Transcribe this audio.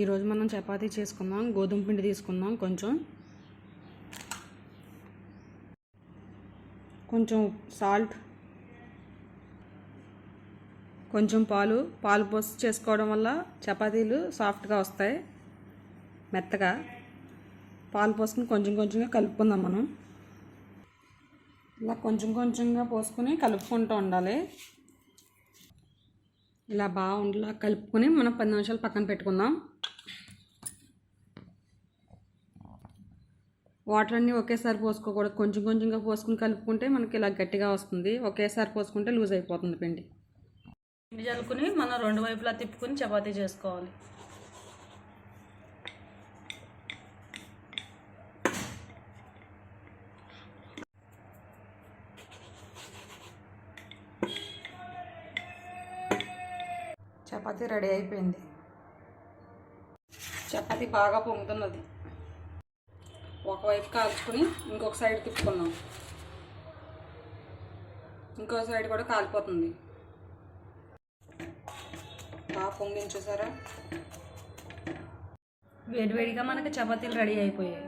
ఈరోజు మనం చపాతీ చేసుకుందాం. గోధుమ పిండి తీసుకుందాం, కొంచెం సాల్ట్, కొంచెం పాలు పోసి చేసుకోవడం వల్ల చపాతీలు సాఫ్ట్గా వస్తాయి, మెత్తగా. పాలు పోసుకుని కొంచెంగా కలుపుకుందాం. మనం ఇలా కొంచెంగా పోసుకుని కలుపుకుంటూ ఉండాలి. ఇలా బాగా ఉండలా కలుపుకొని మనం 10 నిమిషాలు పక్కన పెట్టుకుందాం. వాటర్ అన్నీ ఒకేసారి పోసుకోకూడదు, కొంచెంగా పోసుకుని కలుపుకుంటే మనకి ఇలా గట్టిగా వస్తుంది. ఒకేసారి పోసుకుంటే లూజ్ అయిపోతుంది పిండి. జల్లుకుని మనం 2 వైపులా తిప్పుకుని చపాతీ చేసుకోవాలి. చపాతీ రెడీ అయిపోయింది. చపాతీ బాగా పొంగుతున్నది. ఒకవైపు కాల్చుకుని ఇంకొక సైడ్ తిప్పుకున్నాం. ఇంకో సైడ్ కూడా కాలిపోతుంది. బాగా పొంగించేసారా? వేడివేడిగా మనకి చపాతీలు రెడీ అయిపోయాయి.